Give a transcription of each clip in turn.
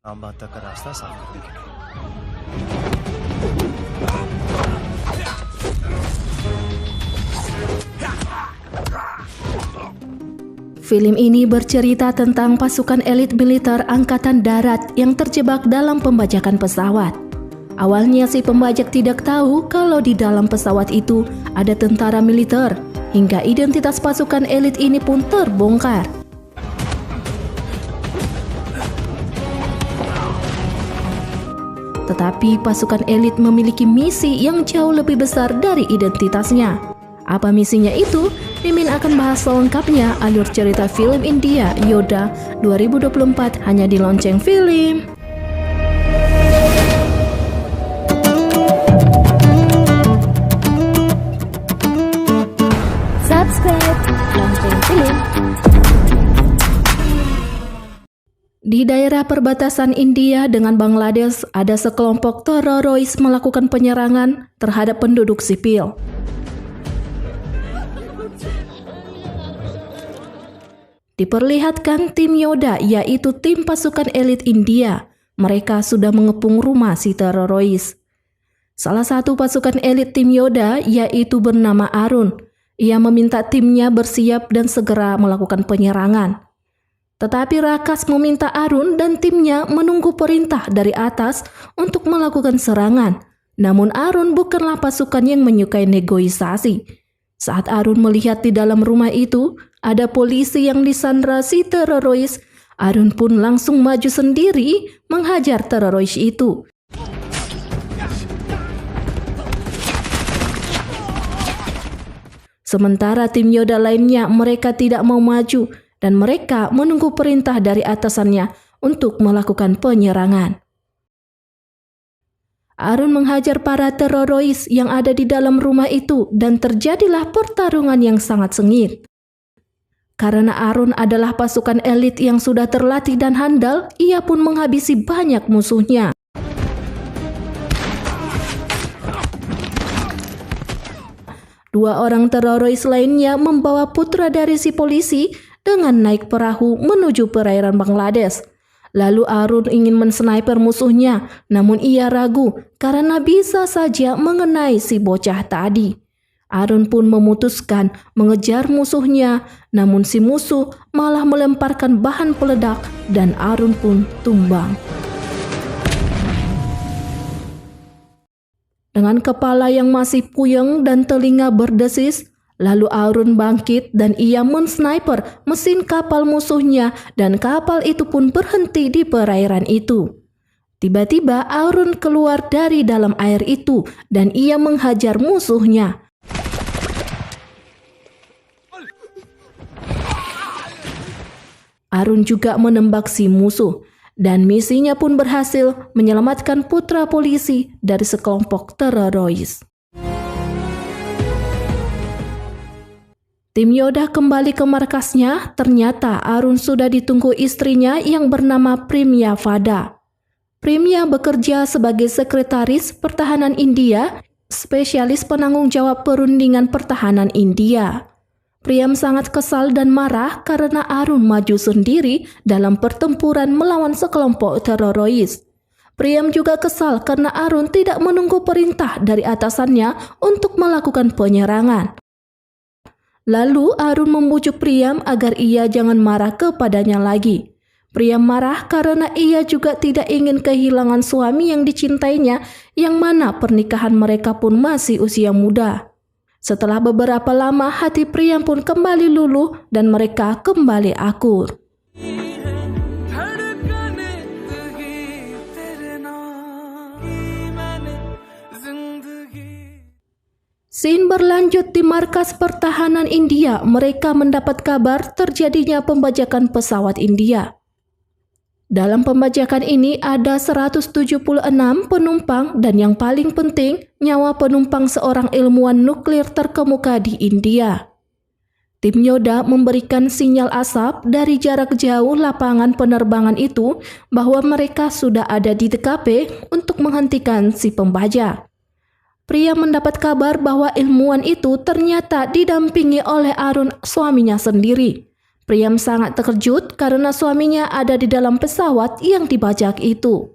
बात तक का रास्ता साफ करने के लिए। Film ini bercerita tentang pasukan elit militer Angkatan Darat yang terjebak dalam pembajakan pesawat. Awalnya si pembajak tidak tahu kalau di dalam pesawat itu ada tentara militer, hingga identitas pasukan elit ini pun terbongkar. Tetapi pasukan elit memiliki misi yang jauh lebih besar dari identitasnya. Apa misinya itu? Mimin akan bahas selengkapnya alur cerita film India Yoda 2024 hanya di Lonceng Film. Subscribe Lonceng Film. Di daerah perbatasan India dengan Bangladesh, ada sekelompok teroris melakukan penyerangan terhadap penduduk sipil. Diperlihatkan tim Yoda, yaitu tim pasukan elit India. Mereka sudah mengepung rumah si teroris. Salah satu pasukan elit tim Yoda, yaitu bernama Arun. Ia meminta timnya bersiap dan segera melakukan penyerangan. Tetapi Rakas meminta Arun dan timnya menunggu perintah dari atas untuk melakukan serangan. Namun Arun bukanlah pasukan yang menyukai negosiasi. Saat Arun melihat di dalam rumah itu ada polisi yang disandra si teroris, Arun pun langsung maju sendiri menghajar teroris itu. Sementara tim Yoda lainnya mereka tidak mau maju dan mereka menunggu perintah dari atasannya untuk melakukan penyerangan. Arun menghajar para teroris yang ada di dalam rumah itu dan terjadilah pertarungan yang sangat sengit. Karena Arun adalah pasukan elit yang sudah terlatih dan handal, ia pun menghabisi banyak musuhnya. Dua orang teroris lainnya membawa putra dari si polisi dengan naik perahu menuju perairan Bangladesh. Lalu Arun ingin mensniper musuhnya, namun ia ragu karena bisa saja mengenai si bocah tadi. Arun pun memutuskan mengejar musuhnya, namun si musuh malah melemparkan bahan peledak dan Arun pun tumbang. Dengan kepala yang masih puyeng dan telinga berdesis, lalu Arun bangkit dan ia mensniper mesin kapal musuhnya dan kapal itu pun berhenti di perairan itu. Tiba-tiba Arun keluar dari dalam air itu dan ia menghajar musuhnya. Arun juga menembak si musuh dan misinya pun berhasil menyelamatkan putra polisi dari sekelompok teroris. Tim Yoda kembali ke markasnya, ternyata Arun sudah ditunggu istrinya yang bernama Primya Fada. Primya bekerja sebagai sekretaris pertahanan India, spesialis penanggung jawab perundingan pertahanan India. Priam sangat kesal dan marah karena Arun maju sendiri dalam pertempuran melawan sekelompok teroris. Priam juga kesal karena Arun tidak menunggu perintah dari atasannya untuk melakukan penyerangan. Lalu Arun membujuk Priam agar ia jangan marah kepadanya lagi. Priam marah karena ia juga tidak ingin kehilangan suami yang dicintainya, yang mana pernikahan mereka pun masih usia muda. Setelah beberapa lama, hati Priam pun kembali luluh dan mereka kembali akur. Scene berlanjut di markas pertahanan India. Mereka mendapat kabar terjadinya pembajakan pesawat India. Dalam pembajakan ini ada 176 penumpang dan yang paling penting, nyawa penumpang seorang ilmuwan nuklir terkemuka di India. Tim Yoda memberikan sinyal asap dari jarak jauh lapangan penerbangan itu bahwa mereka sudah ada di TKP untuk menghentikan si pembajak. Pria mendapat kabar bahwa ilmuwan itu ternyata didampingi oleh Arun, suaminya sendiri. Priam sangat terkejut karena suaminya ada di dalam pesawat yang dibajak itu.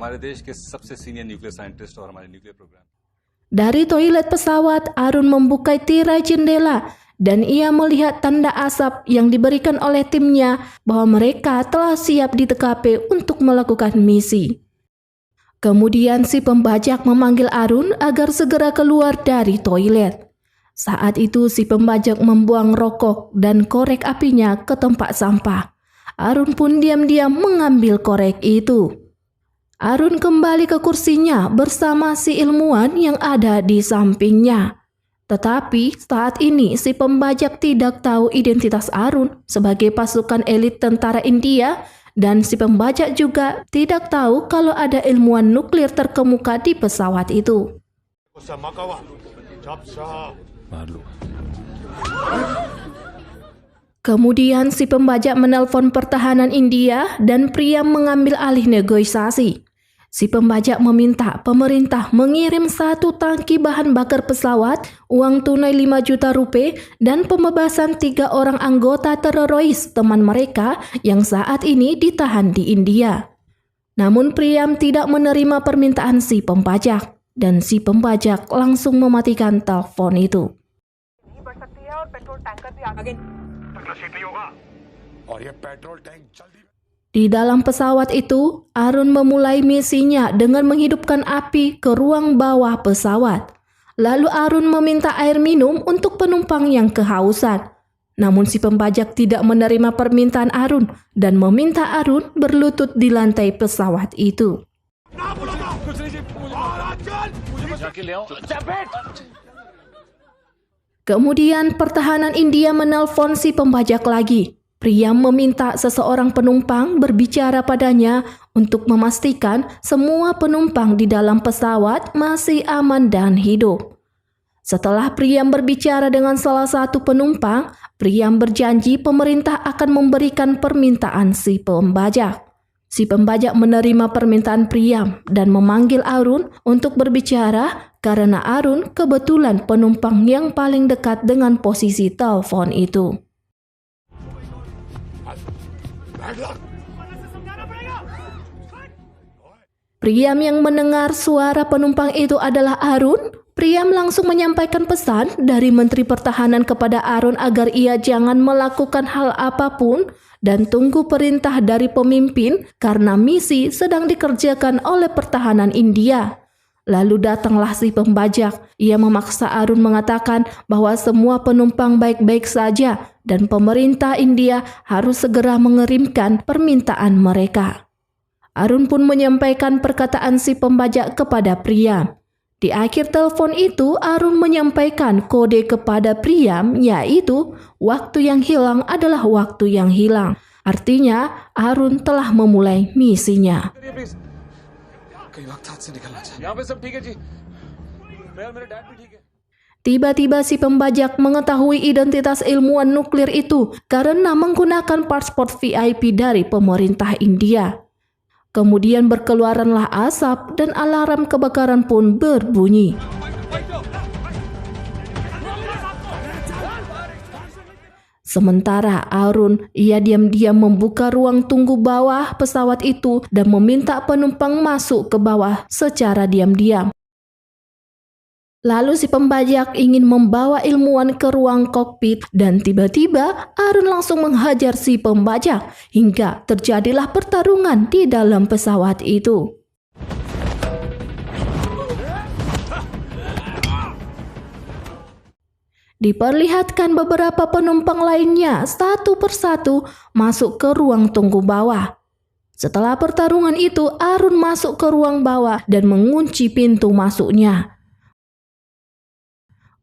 हमारे देश के सबसे senior nuclear scientist और हमारे nuclear program Dari toilet pesawat, Arun membuka tirai jendela dan ia melihat tanda asap yang diberikan oleh timnya bahwa mereka telah siap di TKP untuk melakukan misi. Kemudian si pembajak memanggil Arun agar segera keluar dari toilet. Saat itu si pembajak membuang rokok dan korek apinya ke tempat sampah. Arun pun diam-diam mengambil korek itu. Arun kembali ke kursinya bersama si ilmuwan yang ada di sampingnya. Tetapi saat ini si pembajak tidak tahu identitas Arun sebagai pasukan elit tentara India dan si pembajak juga tidak tahu kalau ada ilmuwan nuklir terkemuka di pesawat itu. Kemudian si pembajak menelpon pertahanan India dan Priam mengambil alih negosiasi. Si pembajak meminta pemerintah mengirim 1 tangki bahan bakar pesawat, uang tunai 5 juta rupiah, dan pembebasan 3 orang anggota teroris teman mereka yang saat ini ditahan di India. Namun Priam tidak menerima permintaan si pembajak, dan si pembajak langsung mematikan telepon itu. Di dalam pesawat itu, Arun memulai misinya dengan menghidupkan api ke ruang bawah pesawat. Lalu Arun meminta air minum untuk penumpang yang kehausan. Namun si pembajak tidak menerima permintaan Arun dan meminta Arun berlutut di lantai pesawat itu. Kemudian pertahanan India menelpon si pembajak lagi. Priam meminta seseorang penumpang berbicara padanya untuk memastikan semua penumpang di dalam pesawat masih aman dan hidup. Setelah Priam berbicara dengan salah satu penumpang, Priam berjanji pemerintah akan memberikan permintaan si pembajak. Si pembajak menerima permintaan Priam dan memanggil Arun untuk berbicara karena Arun kebetulan penumpang yang paling dekat dengan posisi telepon itu. Priam yang mendengar suara penumpang itu adalah Arun. Priam langsung menyampaikan pesan dari Menteri Pertahanan kepada Arun agar ia jangan melakukan hal apapun dan tunggu perintah dari pemimpin karena misi sedang dikerjakan oleh pertahanan India. Lalu datanglah si pembajak. Ia memaksa Arun mengatakan bahwa semua penumpang baik-baik saja dan pemerintah India harus segera mengirimkan permintaan mereka. Arun pun menyampaikan perkataan si pembajak kepada Priam. Di akhir telepon itu, Arun menyampaikan kode kepada Priam, yaitu waktu yang hilang adalah waktu yang hilang. Artinya, Arun telah memulai misinya. Tiba-tiba si pembajak mengetahui identitas ilmuwan nuklir itu karena menggunakan paspor VIP dari pemerintah India. Kemudian berkeluaranlah asap dan alarm kebakaran pun berbunyi. Sementara Arun, ia diam-diam membuka ruang tunggu bawah pesawat itu dan meminta penumpang masuk ke bawah secara diam-diam. Lalu si pembajak ingin membawa ilmuwan ke ruang kokpit dan tiba-tiba Arun langsung menghajar si pembajak hingga terjadilah pertarungan di dalam pesawat itu. Diperlihatkan beberapa penumpang lainnya satu persatu masuk ke ruang tunggu bawah. Setelah pertarungan itu, Arun masuk ke ruang bawah dan mengunci pintu masuknya.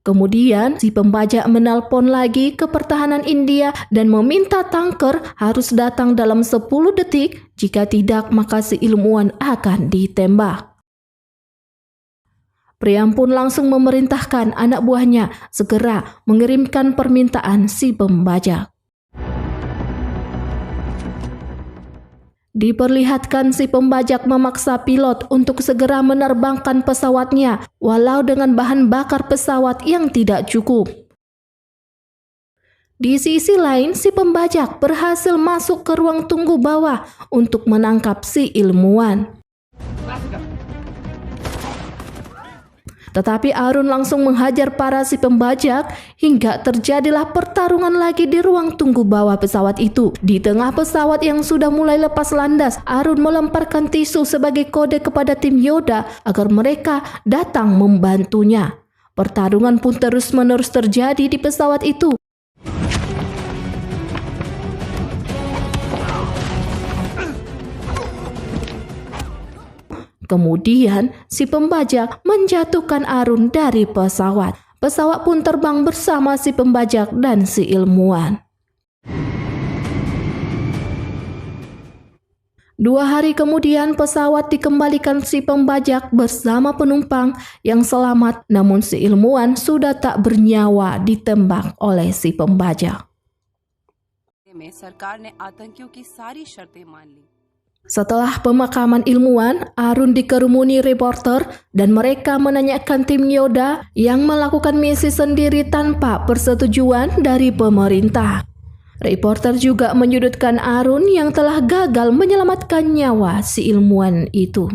Kemudian si pembajak menelpon lagi ke pertahanan India dan meminta tanker harus datang dalam 10 detik, jika tidak maka si ilmuwan akan ditembak. Priam pun langsung memerintahkan anak buahnya segera mengirimkan permintaan si pembajak. Diperlihatkan si pembajak memaksa pilot untuk segera menerbangkan pesawatnya walau dengan bahan bakar pesawat yang tidak cukup. Di sisi lain, si pembajak berhasil masuk ke ruang tunggu bawah untuk menangkap si ilmuwan. Tetapi Arun langsung menghajar para si pembajak hingga terjadilah pertarungan lagi di ruang tunggu bawah pesawat itu. Di tengah pesawat yang sudah mulai lepas landas, Arun melemparkan tisu sebagai kode kepada tim Yoda agar mereka datang membantunya. Pertarungan pun terus-menerus terjadi di pesawat itu. Kemudian, si pembajak menjatuhkan Arun dari pesawat. Pesawat pun terbang bersama si pembajak dan si ilmuwan. 2 hari kemudian, pesawat dikembalikan si pembajak bersama penumpang yang selamat, namun si ilmuwan sudah tak bernyawa ditembak oleh si pembajak. Setelah pemakaman ilmuwan, Arun dikerumuni reporter dan mereka menanyakan tim Yoda yang melakukan misi sendiri tanpa persetujuan dari pemerintah. Reporter juga menyudutkan Arun yang telah gagal menyelamatkan nyawa si ilmuwan itu.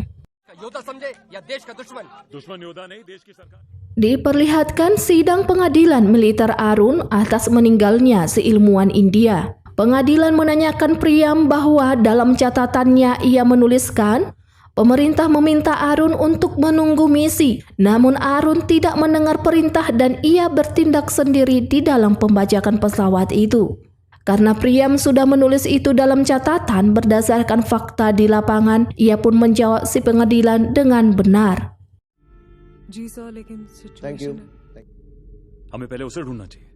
Diperlihatkan sidang pengadilan militer Arun atas meninggalnya si ilmuwan India. Pengadilan menanyakan Priam bahwa dalam catatannya ia menuliskan, pemerintah meminta Arun untuk menunggu misi, namun Arun tidak mendengar perintah dan ia bertindak sendiri di dalam pembajakan pesawat itu. Karena Priam sudah menulis itu dalam catatan berdasarkan fakta di lapangan, ia pun menjawab si pengadilan dengan benar. Thank you. हमें पहले उसे ढूंढना चाहिए।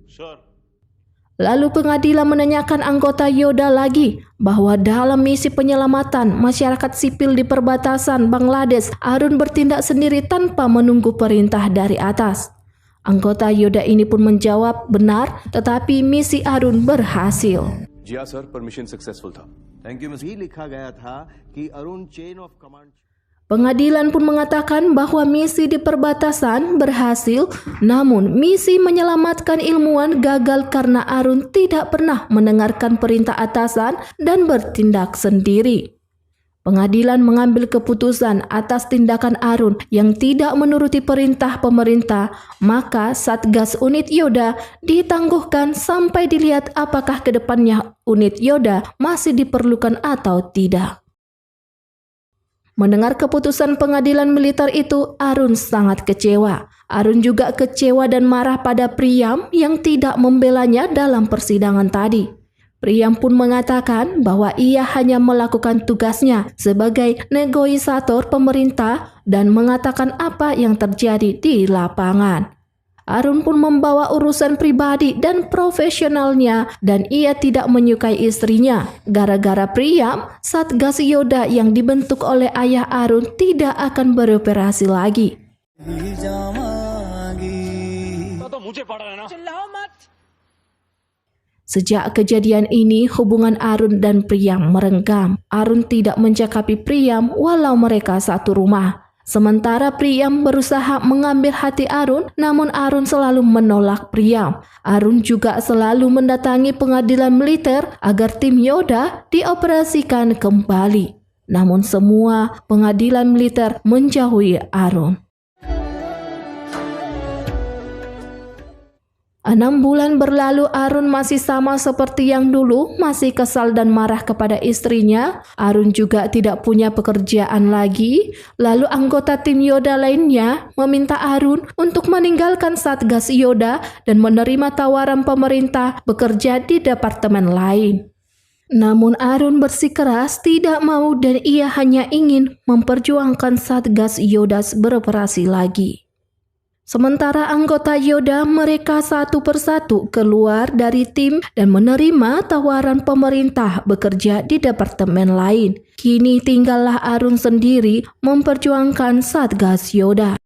Lalu pengadilan menanyakan anggota Yoda lagi bahwa dalam misi penyelamatan masyarakat sipil di perbatasan Bangladesh, Arun bertindak sendiri tanpa menunggu perintah dari atas. Anggota Yoda ini pun menjawab benar, tetapi misi Arun berhasil. जी हाँ sir, permission successful था। Thank you mister. लिखा गया था कि Arun chain of command. Pengadilan pun mengatakan bahwa misi di perbatasan berhasil, namun misi menyelamatkan ilmuwan gagal karena Arun tidak pernah mendengarkan perintah atasan dan bertindak sendiri. Pengadilan mengambil keputusan atas tindakan Arun yang tidak menuruti perintah pemerintah, maka Satgas Unit Yoda ditangguhkan sampai dilihat apakah ke depannya unit Yoda masih diperlukan atau tidak. Mendengar keputusan pengadilan militer itu, Arun sangat kecewa. Arun juga kecewa dan marah pada Priam yang tidak membelanya dalam persidangan tadi. Priam pun mengatakan bahwa ia hanya melakukan tugasnya sebagai negosiator pemerintah dan mengatakan apa yang terjadi di lapangan. Arun pun membawa urusan pribadi dan profesionalnya dan ia tidak menyukai istrinya. Gara-gara Priam, Satgas Yoda yang dibentuk oleh ayah Arun tidak akan beroperasi lagi. Sejak kejadian ini, hubungan Arun dan Priam merenggang. Arun tidak mencakapi Priam walau mereka satu rumah. Sementara Priam berusaha mengambil hati Arun, namun Arun selalu menolak Priam. Arun juga selalu mendatangi pengadilan militer agar tim Yoda dioperasikan kembali. Namun semua pengadilan militer menjauhi Arun. 6 bulan berlalu, Arun masih sama seperti yang dulu, masih kesal dan marah kepada istrinya. Arun juga tidak punya pekerjaan lagi. Lalu anggota tim Yoda lainnya meminta Arun untuk meninggalkan Satgas Yoda dan menerima tawaran pemerintah bekerja di departemen lain. Namun Arun bersikeras tidak mau dan ia hanya ingin memperjuangkan Satgas Yoda beroperasi lagi. Sementara anggota Yoda mereka satu persatu keluar dari tim dan menerima tawaran pemerintah bekerja di departemen lain. Kini tinggallah Arun sendiri memperjuangkan Satgas Yoda.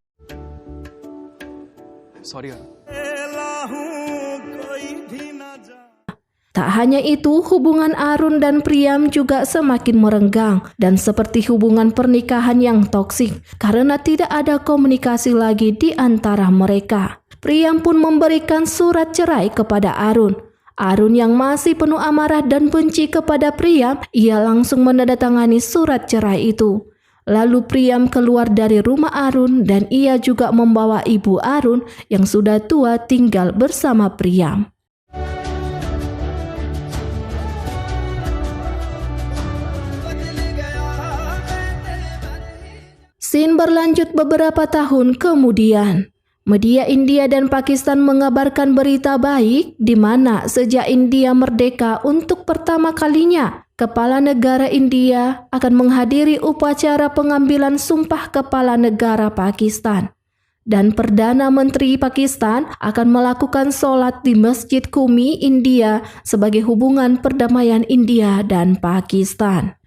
Sorry यार। Tak hanya itu, hubungan Arun dan Priam juga semakin merenggang dan seperti hubungan pernikahan yang toksik karena tidak ada komunikasi lagi di antara mereka. Priam pun memberikan surat cerai kepada Arun. Arun yang masih penuh amarah dan benci kepada Priam, ia langsung menandatangani surat cerai itu. Lalu Priam keluar dari rumah Arun dan ia juga membawa ibu Arun yang sudah tua tinggal bersama Priam. Scene berlanjut beberapa tahun kemudian. Media India dan Pakistan mengabarkan berita baik di mana sejak India merdeka untuk pertama kalinya, Kepala Negara India akan menghadiri upacara pengambilan sumpah Kepala Negara Pakistan. Dan Perdana Menteri Pakistan akan melakukan sholat di Masjid Qumi, India sebagai hubungan perdamaian India dan Pakistan.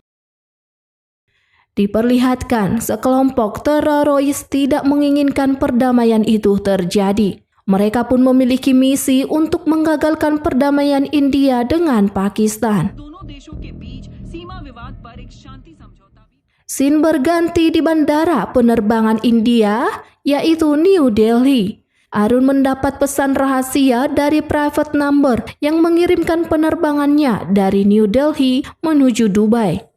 Diperlihatkan sekelompok teroris tidak menginginkan perdamaian itu terjadi. Mereka pun memiliki misi untuk menggagalkan perdamaian India dengan Pakistan. Scene berganti di bandara penerbangan India, yaitu New Delhi. Arun mendapat pesan rahasia dari private number yang mengirimkan penerbangannya dari New Delhi menuju Dubai.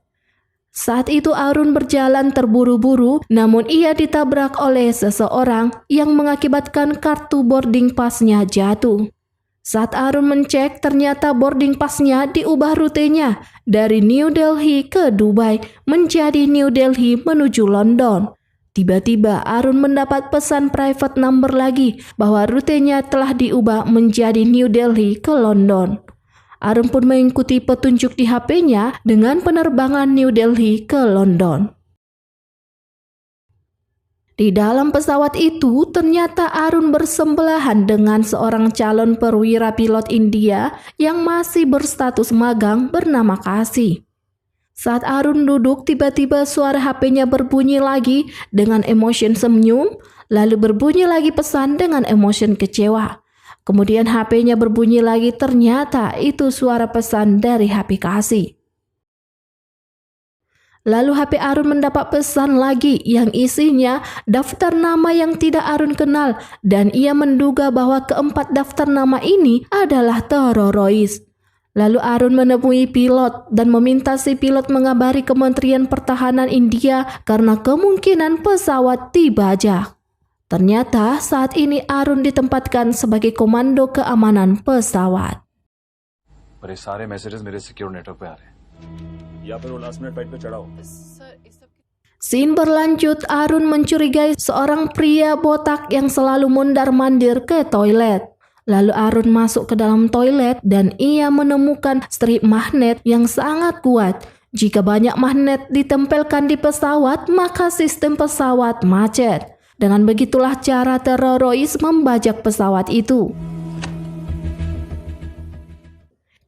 Saat itu Arun berjalan terburu-buru, namun ia ditabrak oleh seseorang yang mengakibatkan kartu boarding pass-nya jatuh. Saat Arun mencek, ternyata boarding pass-nya diubah rutenya dari New Delhi ke Dubai menjadi New Delhi menuju London. Tiba-tiba Arun mendapat pesan private number lagi bahwa rutenya telah diubah menjadi New Delhi ke London. Arun pun mengikuti petunjuk di HP-nya dengan penerbangan New Delhi ke London. Di dalam pesawat itu, ternyata Arun bersebelahan dengan seorang calon perwira pilot India yang masih berstatus magang bernama Kasih. Saat Arun duduk, tiba-tiba suara HP-nya berbunyi lagi dengan emosi senyum, lalu berbunyi lagi pesan dengan emosi kecewa. Kemudian HP-nya berbunyi lagi, ternyata itu suara pesan dari HP Kasih. Lalu HP Arun mendapat pesan lagi yang isinya daftar nama yang tidak Arun kenal dan ia menduga bahwa keempat daftar nama ini adalah teroris. Lalu Arun menemui pilot dan meminta si pilot mengabari Kementerian Pertahanan India karena kemungkinan pesawat dibajak. Ternyata saat ini Arun ditempatkan sebagai komando keamanan pesawat. पर ये सारे मैसेजेस मेरे secure network पे आ रहे हैं या फिर वो लास्ट मिनट फ्लाइट पे चढ़ा हो। Scene berlanjut, Arun mencurigai seorang pria botak yang selalu mondar-mandir ke toilet. Lalu Arun masuk ke dalam toilet dan ia menemukan strip magnet yang sangat kuat. Jika banyak magnet ditempelkan di pesawat, maka sistem pesawat macet. Dengan begitulah cara teroris membajak pesawat itu.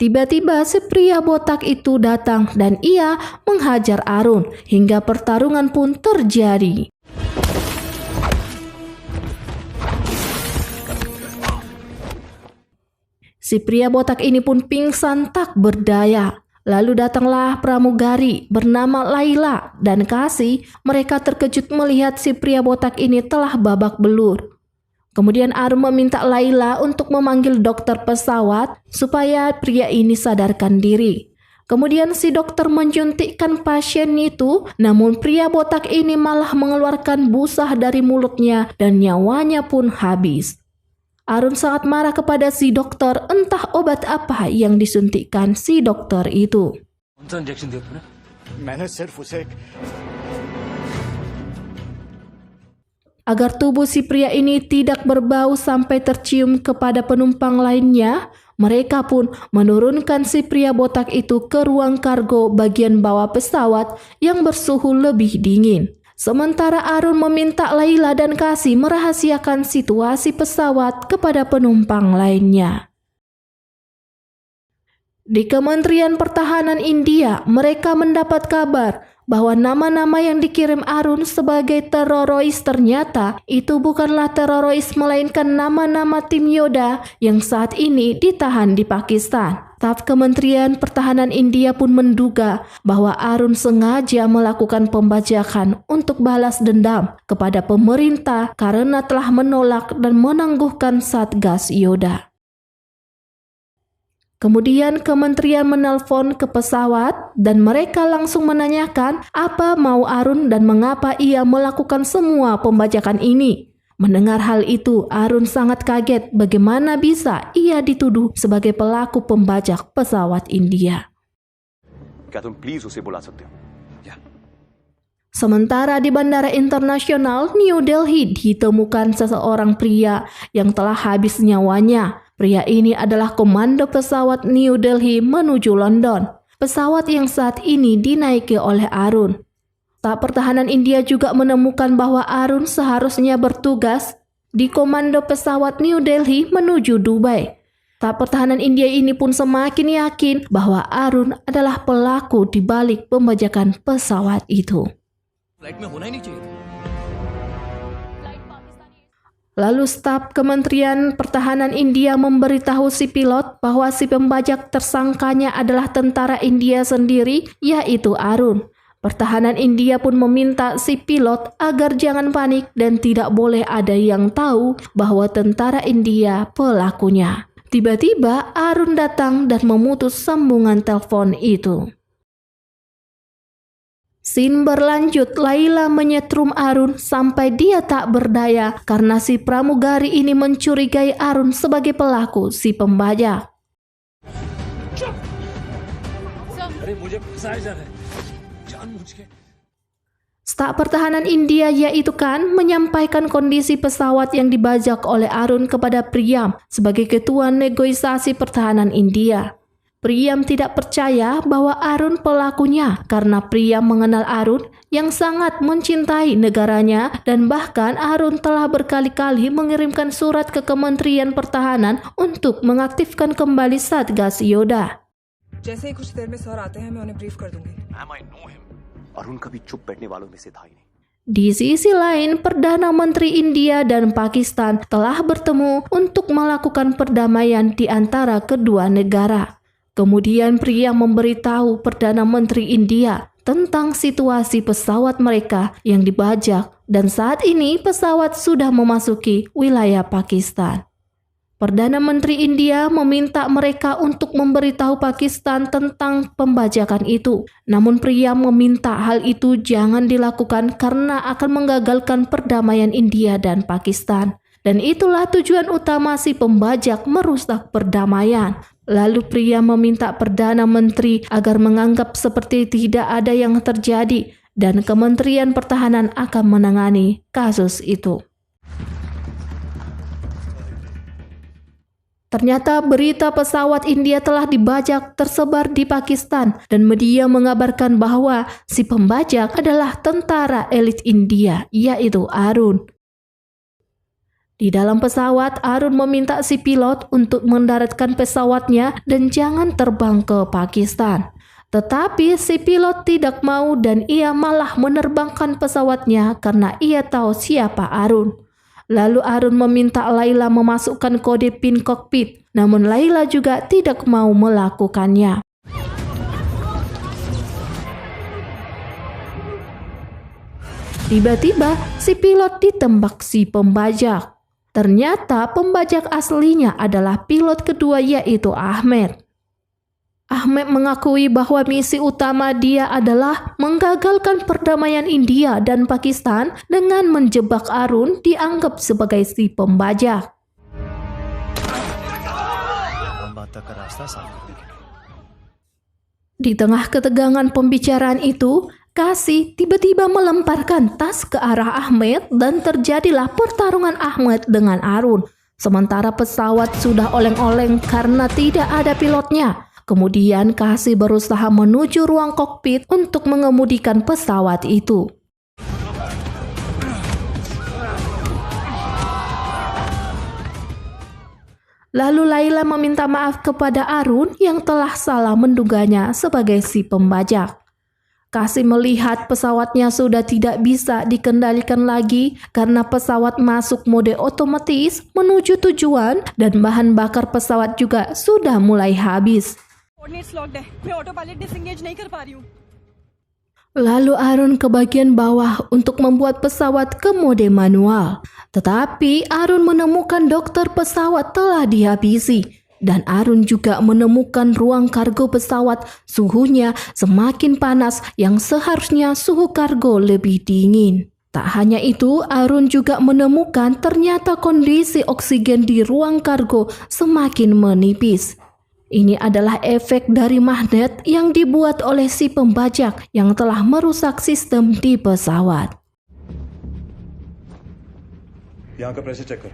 Tiba-tiba si pria botak itu datang dan ia menghajar Arun hingga pertarungan pun terjadi. Si pria botak ini pun pingsan tak berdaya. Lalu datanglah pramugari bernama Laila dan Kasih. Mereka terkejut melihat si pria botak ini telah babak belur. Kemudian Arun meminta Laila untuk memanggil dokter pesawat supaya pria ini sadarkan diri. Kemudian si dokter menyuntikkan pasien itu, namun pria botak ini malah mengeluarkan busa dari mulutnya dan nyawanya pun habis. Arun sangat marah kepada si dokter, entah obat apa yang disuntikkan si dokter itu. Agar tubuh si pria ini tidak berbau sampai tercium kepada penumpang lainnya, mereka pun menurunkan si pria botak itu ke ruang kargo bagian bawah pesawat yang bersuhu lebih dingin. Sementara Arun meminta Laila dan Kasih merahasiakan situasi pesawat kepada penumpang lainnya. Di Kementerian Pertahanan India, mereka mendapat kabar bahwa nama-nama yang dikirim Arun sebagai teroris ternyata itu bukanlah teroris melainkan nama-nama tim Yoda yang saat ini ditahan di Pakistan. Staf Kementerian Pertahanan India pun menduga bahwa Arun sengaja melakukan pembajakan untuk balas dendam kepada pemerintah karena telah menolak dan menangguhkan Satgas Yoda. Kemudian kementerian menelpon ke pesawat dan mereka langsung menanyakan apa mau Arun dan mengapa ia melakukan semua pembajakan ini. Mendengar hal itu, Arun sangat kaget bagaimana bisa ia dituduh sebagai pelaku pembajak pesawat India. क्या तुम प्लीज उसे बुला सकते हो? Sementara di Bandara Internasional New Delhi ditemukan seseorang pria yang telah habis nyawanya. Pria ini adalah komando pesawat New Delhi menuju London. Pesawat yang saat ini dinaiki oleh Arun. Staf Pertahanan India juga menemukan bahwa Arun seharusnya bertugas di komando pesawat New Delhi menuju Dubai. Staf Pertahanan India ini pun semakin yakin bahwa Arun adalah pelaku di balik pembajakan pesawat itu. Lalu staf Kementerian Pertahanan India memberitahu si pilot bahwa si pembajak tersangkanya adalah tentara India sendiri, yaitu Arun. Pertahanan India pun meminta si pilot agar jangan panik dan tidak boleh ada yang tahu bahwa tentara India pelakunya. Tiba-tiba Arun datang dan memutus sambungan telepon itu. Scene berlanjut, Laila menyetrum Arun sampai dia tak berdaya karena si pramugari ini mencurigai Arun sebagai pelaku si pembajak. Staf Pertahanan India yaitu Khan menyampaikan kondisi pesawat yang dibajak oleh Arun kepada Priyam sebagai ketua negosiasi pertahanan India. Priyam tidak percaya bahwa Arun pelakunya karena Priyam mengenal Arun yang sangat mencintai negaranya dan bahkan Arun telah berkali-kali mengirimkan surat ke Kementerian Pertahanan untuk mengaktifkan kembali Satgas Yoda. जैसे ही कुछ देर में सर आते हैं मैं उन्हें ब्रीफ कर दूंगी। अरुण कभी चुप बैठने वालों में से था ही नहीं। Di sisi lain, Perdana Menteri India dan Pakistan telah bertemu untuk melakukan perdamaian di antara kedua negara. Kemudian Priyam memberitahu Perdana Menteri India tentang situasi pesawat mereka yang dibajak dan saat ini pesawat sudah memasuki wilayah Pakistan. Perdana Menteri India meminta mereka untuk memberitahu Pakistan tentang pembajakan itu. Namun Priyam meminta hal itu jangan dilakukan karena akan menggagalkan perdamaian India dan Pakistan. Dan itulah tujuan utama si pembajak merusak perdamaian. Lalu Priyam meminta Perdana Menteri agar menganggap seperti tidak ada yang terjadi dan Kementerian Pertahanan akan menangani kasus itu. Ternyata berita pesawat India telah dibajak tersebar di Pakistan dan media mengabarkan bahwa si pembajak adalah tentara elit India, yaitu Arun. Di dalam pesawat, Arun meminta si pilot untuk mendaratkan pesawatnya dan jangan terbang ke Pakistan. Tetapi si pilot tidak mau dan ia malah menerbangkan pesawatnya karena ia tahu siapa Arun. Lalu Arun meminta Laila memasukkan kode PIN kokpit, namun Laila juga tidak mau melakukannya. Tiba-tiba si pilot ditembak si pembajak. Ternyata pembajak aslinya adalah pilot kedua yaitu Ahmed. Ahmed mengakui bahwa misi utama dia adalah menggagalkan perdamaian India dan Pakistan dengan menjebak Arun dianggap sebagai si pembajak. Di tengah ketegangan pembicaraan itu, Kasih tiba-tiba melemparkan tas ke arah Ahmed dan terjadilah pertarungan Ahmed dengan Arun. Sementara pesawat sudah oleng-oleng karena tidak ada pilotnya. Kemudian Kasih berusaha menuju ruang kokpit untuk mengemudikan pesawat itu. Lalu Laila meminta maaf kepada Arun yang telah salah menduganya sebagai si pembajak. Kasih melihat pesawatnya sudah tidak bisa dikendalikan lagi karena pesawat masuk mode otomatis menuju tujuan dan bahan bakar pesawat juga sudah mulai habis. Lalu Arun ke bagian bawah untuk membuat pesawat ke mode manual. Tetapi Arun menemukan dokter pesawat telah dihabisi. Dan Arun juga menemukan ruang kargo pesawat suhunya semakin panas yang seharusnya suhu kargo lebih dingin. Tak hanya itu, Arun juga menemukan ternyata kondisi oksigen di ruang kargo semakin menipis. Ini adalah efek dari magnet yang dibuat oleh si pembajak yang telah merusak sistem di pesawat. यहाँ का pressure check कर।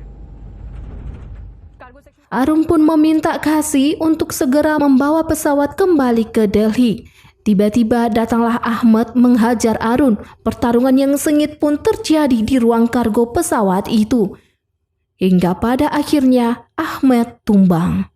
Arun pun meminta Kasi untuk segera membawa pesawat kembali ke Delhi. Tiba-tiba datanglah Ahmed menghajar Arun. Pertarungan yang sengit pun terjadi di ruang kargo pesawat itu. Hingga pada akhirnya Ahmed tumbang.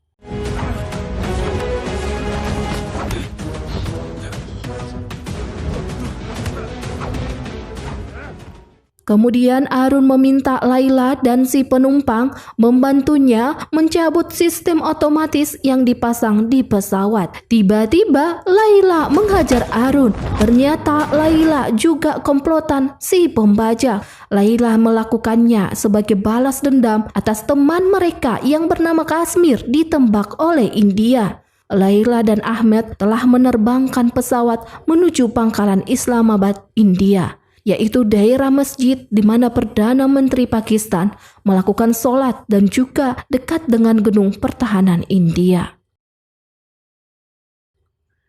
Kemudian Arun meminta Laila dan si penumpang membantunya mencabut sistem otomatis yang dipasang di pesawat. Tiba-tiba Laila menghajar Arun. Ternyata Laila juga komplotan si pembajak. Laila melakukannya sebagai balas dendam atas teman mereka yang bernama Kashmir ditembak oleh India. Laila dan Ahmed telah menerbangkan pesawat menuju pangkalan Islamabad, India, yaitu daerah masjid di mana Perdana Menteri Pakistan melakukan sholat dan juga dekat dengan gedung pertahanan India.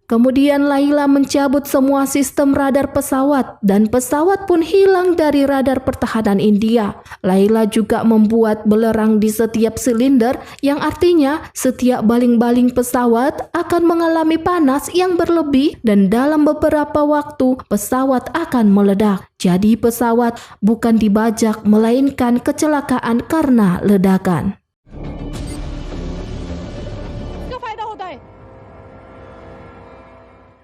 Kemudian Laila mencabut semua sistem radar pesawat dan pesawat pun hilang dari radar pertahanan India. Laila juga membuat belerang di setiap silinder yang artinya setiap baling-baling pesawat akan mengalami panas yang berlebih dan dalam beberapa waktu pesawat akan meledak. Jadi pesawat bukan dibajak melainkan kecelakaan karena ledakan.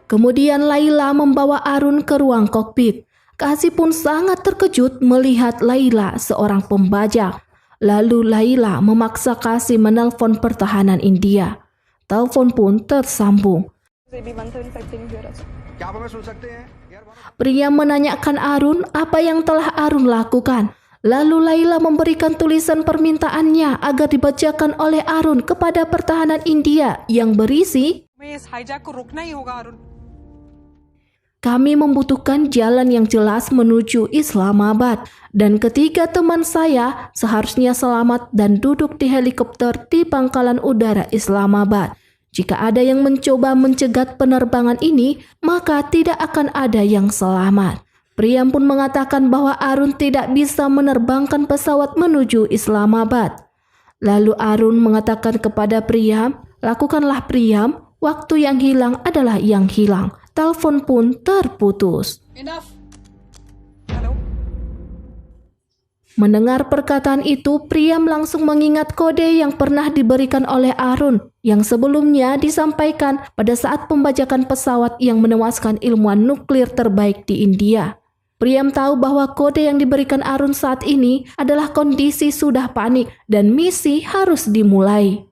Kemudian Laila membawa Arun ke ruang kokpit. Kasi pun sangat terkejut melihat Laila seorang pembajak. Lalu Laila memaksa Kasi menelpon pertahanan India. Telepon pun tersambung. Pria menanyakan Arun apa yang telah Arun lakukan. Lalu Laila memberikan tulisan permintaannya agar dibacakan oleh Arun kepada pertahanan India yang berisi, "Kami membutuhkan jalan yang jelas menuju Islamabad dan ketiga teman saya seharusnya selamat dan duduk di helikopter di pangkalan udara Islamabad. Jika ada yang mencoba mencegat penerbangan ini, maka tidak akan ada yang selamat." Priam pun mengatakan bahwa Arun tidak bisa menerbangkan pesawat menuju Islamabad. Lalu Arun mengatakan kepada Priam, "Lakukanlah Priam, waktu yang hilang adalah yang hilang." Telepon pun terputus. Mendengar perkataan itu, Priam langsung mengingat kode yang pernah diberikan oleh Arun yang sebelumnya disampaikan pada saat pembajakan pesawat yang menewaskan ilmuwan nuklir terbaik di India. Priam tahu bahwa kode yang diberikan Arun saat ini adalah kondisi sudah panik dan misi harus dimulai.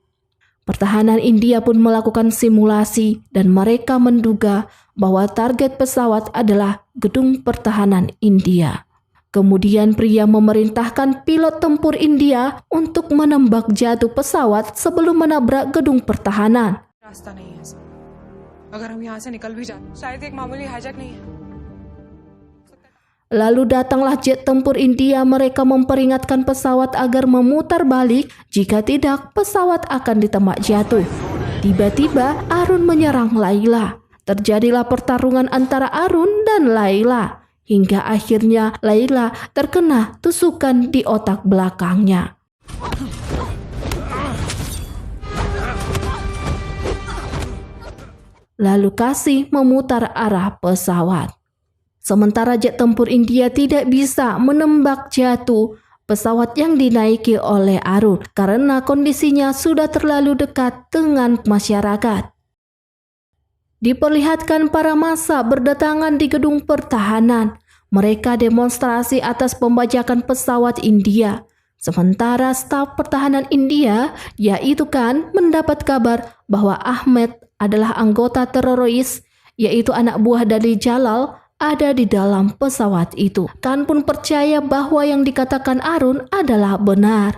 Pertahanan India pun melakukan simulasi dan mereka menduga bahwa target pesawat adalah gedung pertahanan India. Kemudian Priam memerintahkan pilot tempur India untuk menembak jatuh pesawat sebelum menabrak gedung pertahanan. Lalu datanglah jet tempur India, mereka memperingatkan pesawat agar memutar balik, jika tidak pesawat akan ditembak jatuh. Tiba-tiba Arun menyerang Laila. Terjadilah pertarungan antara Arun dan Laila, hingga akhirnya Laila terkena tusukan di otak belakangnya. Lalu Kasi memutar arah pesawat. Sementara jet tempur India tidak bisa menembak jatuh pesawat yang dinaiki oleh Arun karena kondisinya sudah terlalu dekat dengan masyarakat. Diperlihatkan para massa berdatangan di gedung pertahanan. Mereka demonstrasi atas pembajakan pesawat India. Sementara staf pertahanan India, yaitu Khan, mendapat kabar bahwa Ahmed adalah anggota teroris, yaitu anak buah dari Jalal, ada di dalam pesawat itu. Khan pun percaya bahwa yang dikatakan Arun adalah benar.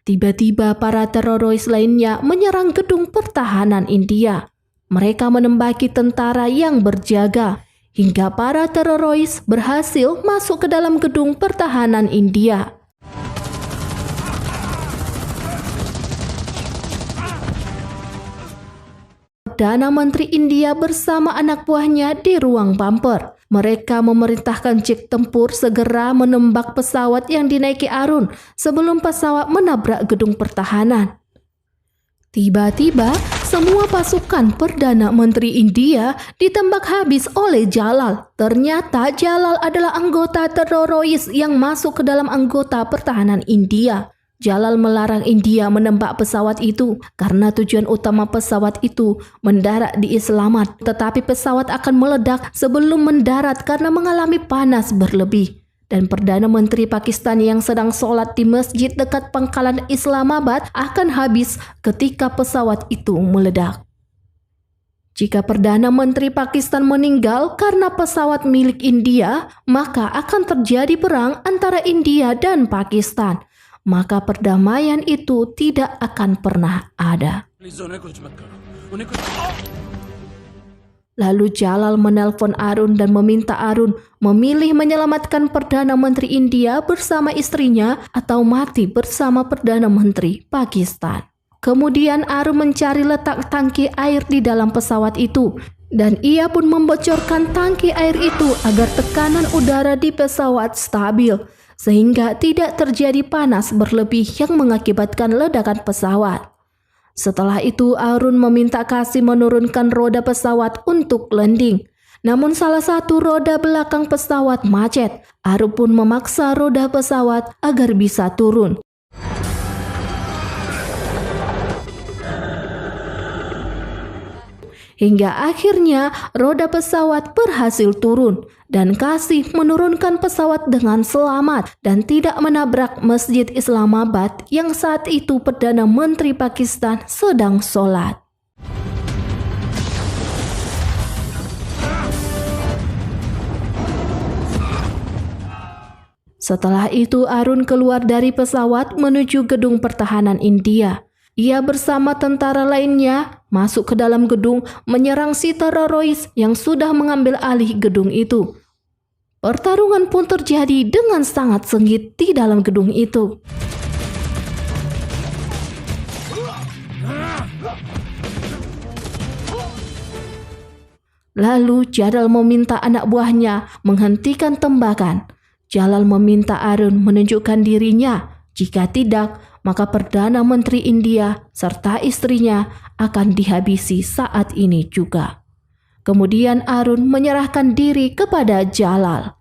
Tiba-tiba para teroris lainnya menyerang gedung pertahanan India. Mereka menembaki tentara yang berjaga hingga para teroris berhasil masuk ke dalam gedung pertahanan India. Perdana Menteri India bersama anak buahnya di ruang bumper. Mereka memerintahkan jet tempur segera menembak pesawat yang dinaiki Arun sebelum pesawat menabrak gedung pertahanan. Tiba-tiba, semua pasukan Perdana Menteri India ditembak habis oleh Jalal. Ternyata Jalal adalah anggota teroris yang masuk ke dalam anggota pertahanan India. Jalal melarang India menembak pesawat itu karena tujuan utama pesawat itu mendarat di Islamabad, tetapi pesawat akan meledak sebelum mendarat karena mengalami panas berlebih. Dan Perdana Menteri Pakistan yang sedang sholat di masjid dekat pangkalan Islamabad akan habis ketika pesawat itu meledak. Jika Perdana Menteri Pakistan meninggal karena pesawat milik India, maka akan terjadi perang antara India dan Pakistan. Maka perdamaian itu tidak akan pernah ada. Lalu Jalal menelpon Arun dan meminta Arun memilih menyelamatkan Perdana Menteri India bersama istrinya atau mati bersama Perdana Menteri Pakistan. Kemudian Arun mencari letak tangki air di dalam pesawat itu dan ia pun membocorkan tangki air itu agar tekanan udara di pesawat stabil sehingga tidak terjadi panas berlebih yang mengakibatkan ledakan pesawat. Setelah itu Arun meminta Kasih menurunkan roda pesawat untuk landing. Namun salah satu roda belakang pesawat macet. Arun pun memaksa roda pesawat agar bisa turun. Hingga akhirnya roda pesawat berhasil turun dan Kasih menurunkan pesawat dengan selamat dan tidak menabrak Masjid Islamabad yang saat itu Perdana Menteri Pakistan sedang sholat. Setelah itu Arun keluar dari pesawat menuju gedung pertahanan India. Ia bersama tentara lainnya masuk ke dalam gedung menyerang si teroris yang sudah mengambil alih gedung itu. Pertarungan pun terjadi dengan sangat sengit di dalam gedung itu. Lalu Jalal meminta anak buahnya menghentikan tembakan. Jalal meminta Arun menunjukkan dirinya. Jika tidak, maka Perdana Menteri India serta istrinya akan dihabisi saat ini juga. Kemudian Arun menyerahkan diri kepada Jalal.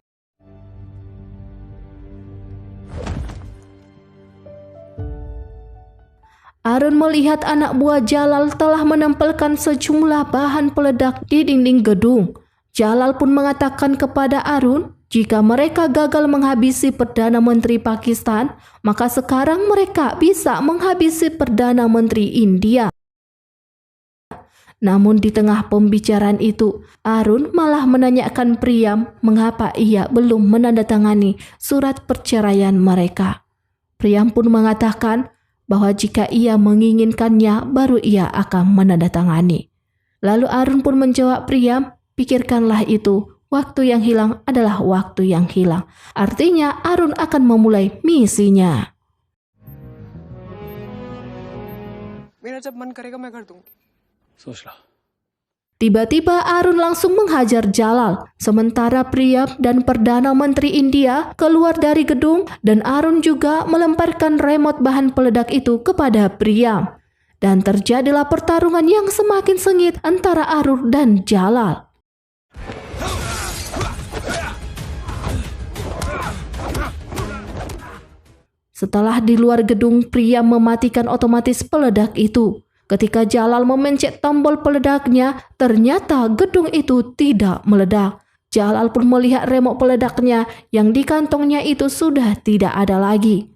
Arun melihat anak buah Jalal telah menempelkan sejumlah bahan peledak di dinding gedung. Jalal pun mengatakan kepada Arun, jika mereka gagal menghabisi Perdana Menteri Pakistan, maka sekarang mereka bisa menghabisi Perdana Menteri India. Namun di tengah pembicaraan itu, Arun malah menanyakan Priam mengapa ia belum menandatangani surat perceraian mereka. Priam pun mengatakan bahwa jika ia menginginkannya, baru ia akan menandatangani. Lalu Arun pun menjawab Priam, pikirkanlah itu. Waktu yang hilang adalah waktu yang hilang. Artinya Arun akan memulai misinya. मेरा जब मन करेगा मैं कर दूंगी. Tiba-tiba Arun langsung menghajar Jalal. Sementara Priam dan Perdana Menteri India keluar dari gedung dan Arun juga melemparkan remote bahan peledak itu kepada Priam. Dan terjadilah pertarungan yang semakin sengit antara Arun dan Jalal. Setelah di luar gedung, Priam mematikan otomatis peledak itu. Ketika Jalal memencet tombol peledaknya, ternyata gedung itu tidak meledak. Jalal pun melihat remote peledaknya yang di kantongnya itu sudah tidak ada lagi.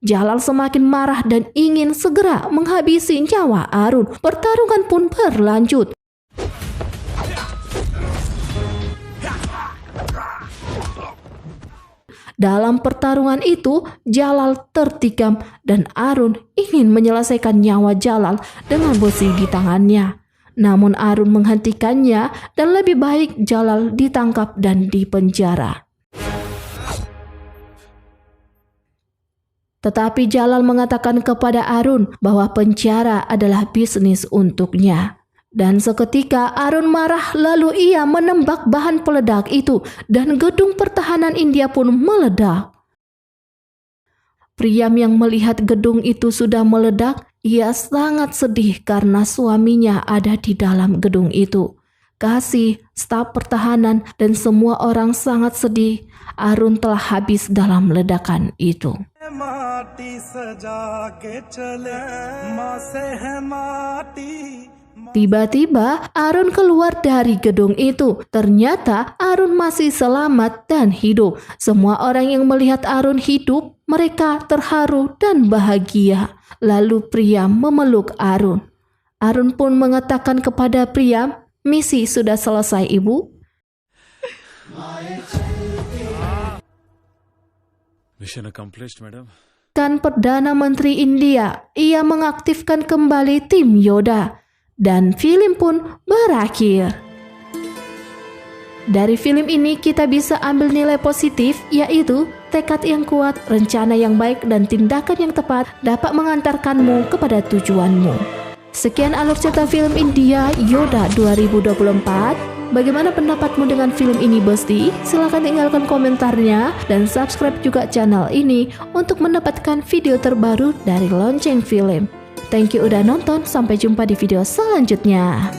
Jalal semakin marah dan ingin segera menghabisi nyawa Arun. Pertarungan pun berlanjut. Dalam pertarungan itu, Jalal tertikam dan Arun ingin menyelesaikan nyawa Jalal dengan besi di tangannya. Namun Arun menghentikannya dan lebih baik Jalal ditangkap dan dipenjara. Tetapi Jalal mengatakan kepada Arun bahwa penjara adalah bisnis untuknya. Dan seketika Arun marah lalu ia menembak bahan peledak itu dan gedung pertahanan India pun meledak. Priam yang melihat gedung itu sudah meledak, ia sangat sedih karena suaminya ada di dalam gedung itu. Kasih, staf pertahanan, dan semua orang sangat sedih. Arun telah habis dalam ledakan itu. Tiba-tiba Arun keluar dari gedung itu. Ternyata Arun masih selamat dan hidup. Semua orang yang melihat Arun hidup, mereka terharu dan bahagia. Lalu Priam memeluk Arun. Arun pun mengatakan kepada Priam, "Misi sudah selesai, Ibu." Mission accomplished, madam. Kan Perdana Menteri India, ia mengaktifkan kembali tim Yoda. Dan film pun berakhir. Dari film ini kita bisa ambil nilai positif, yaitu tekad yang kuat, rencana yang baik, dan tindakan yang tepat dapat mengantarkanmu kepada tujuanmu. Sekian alur cerita film India Yoda 2024. Bagaimana pendapatmu dengan film ini, Besti? Silahkan tinggalkan komentarnya dan subscribe juga channel ini untuk mendapatkan video terbaru dari Lonceng Film. Thank you udah nonton, sampai jumpa di video selanjutnya.